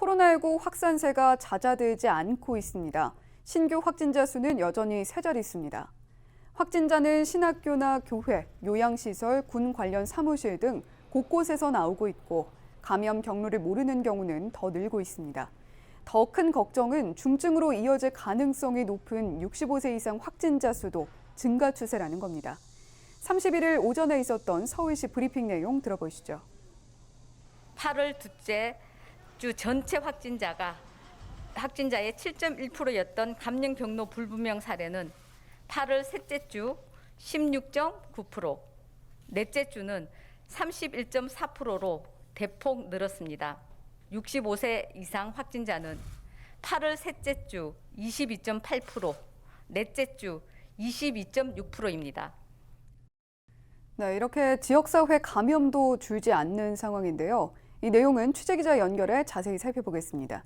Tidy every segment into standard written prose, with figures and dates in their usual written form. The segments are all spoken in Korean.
코로나19 확산세가 잦아들지 않고 있습니다. 신규 확진자 수는 여전히 세 자릿수입니다. 확진자는 신학교나 교회, 요양시설, 군 관련 사무실 등 곳곳에서 나오고 있고 감염 경로를 모르는 경우는 더 늘고 있습니다. 더 큰 걱정은 중증으로 이어질 가능성이 높은 65세 이상 확진자 수도 증가 추세라는 겁니다. 31일 오전에 있었던 서울시 브리핑 내용 들어보시죠. 8월 둘째 주 전체 확진자의 7.1%였던 감염 경로 불분명 사례는 8월 셋째 주 16.9%, 넷째 주는 31.4%로 대폭 늘었습니다. 65세 이상 확진자는 8월 셋째 주 22.8%, 넷째 주 22.6%입니다. 네, 이렇게 지역사회 감염도 줄지 않는 상황인데요. 이 내용은 취재기자 연결해 자세히 살펴보겠습니다.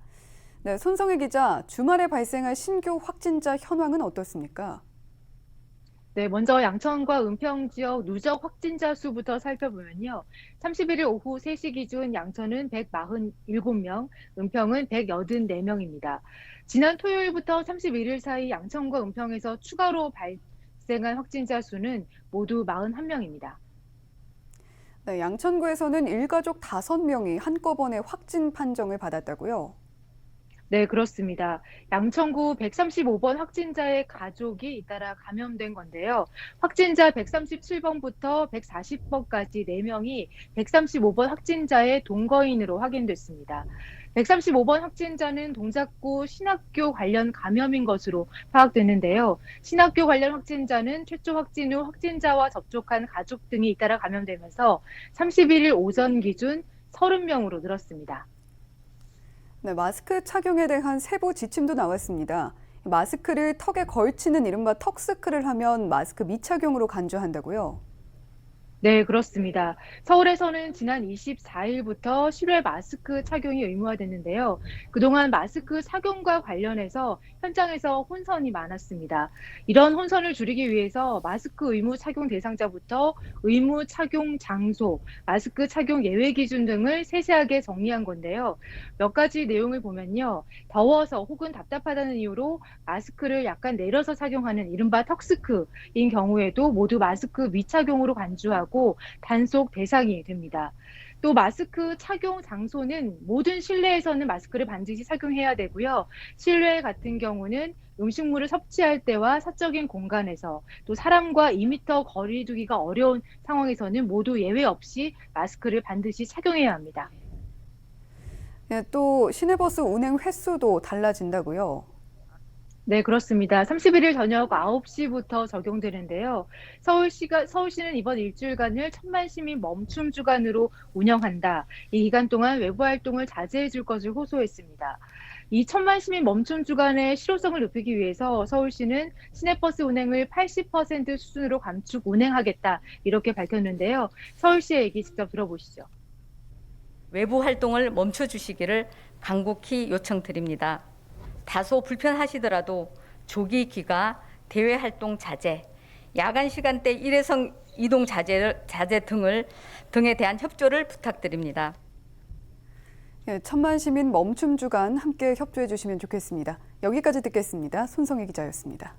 네, 손성희 기자, 주말에 발생한 신규 확진자 현황은 어떻습니까? 네, 먼저 양천과 은평 지역 누적 확진자 수부터 살펴보면요. 31일 오후 3시 기준 양천은 147명, 은평은 184명입니다. 지난 토요일부터 31일 사이 양천과 은평에서 추가로 발생한 확진자 수는 모두 41명입니다. 네, 양천구에서는 일가족 5명이 한꺼번에 확진 판정을 받았다고요? 네, 그렇습니다. 양천구 135번 확진자의 가족이 잇따라 감염된 건데요. 확진자 137번부터 140번까지 4명이 135번 확진자의 동거인으로 확인됐습니다. 135번 확진자는 동작구 신학교 관련 감염인 것으로 파악됐는데요. 신학교 관련 확진자는 최초 확진 후 확진자와 접촉한 가족 등이 잇따라 감염되면서 31일 오전 기준 30명으로 늘었습니다. 네, 마스크 착용에 대한 세부 지침도 나왔습니다. 마스크를 턱에 걸치는 이른바 턱스크를 하면 마스크 미착용으로 간주한다고요? 네, 그렇습니다. 서울에서는 지난 24일부터 실외 마스크 착용이 의무화됐는데요. 그동안 마스크 착용과 관련해서 현장에서 혼선이 많았습니다. 이런 혼선을 줄이기 위해서 마스크 의무 착용 대상자부터 의무 착용 장소, 마스크 착용 예외 기준 등을 세세하게 정리한 건데요. 몇 가지 내용을 보면요. 더워서 혹은 답답하다는 이유로 마스크를 약간 내려서 착용하는 이른바 턱스크인 경우에도 모두 마스크 미착용으로 간주하고 단속 대상이 됩니다. 또 마스크 착용 장소는 모든 실내에서는 마스크를 반드시 착용해야 되고요. 실외 같은 경우는 음식물을 섭취할 때와 사적인 공간에서 또 사람과 2m 거리 두기가 어려운 상황에서는 모두 예외 없이 마스크를 반드시 착용해야 합니다. 네, 또 시내버스 운행 횟수도 달라진다고요? 네, 그렇습니다. 31일 저녁 9시부터 적용되는데요. 서울시는 이번 일주일간을 천만 시민 멈춤 주간으로 운영한다. 이 기간 동안 외부 활동을 자제해 줄 것을 호소했습니다. 이 천만 시민 멈춤 주간의 실효성을 높이기 위해서 서울시는 시내버스 운행을 80% 수준으로 감축 운행하겠다. 이렇게 밝혔는데요. 서울시의 얘기 직접 들어보시죠. 외부 활동을 멈춰주시기를 간곡히 요청드립니다. 다소 불편하시더라도 조기 귀가, 대외 활동 자제, 야간 시간대 일회성 이동 자제 등에 대한 협조를 부탁드립니다. 네, 천만 시민 멈춤 주간 함께 협조해 주시면 좋겠습니다. 여기까지 듣겠습니다. 손성희 기자였습니다.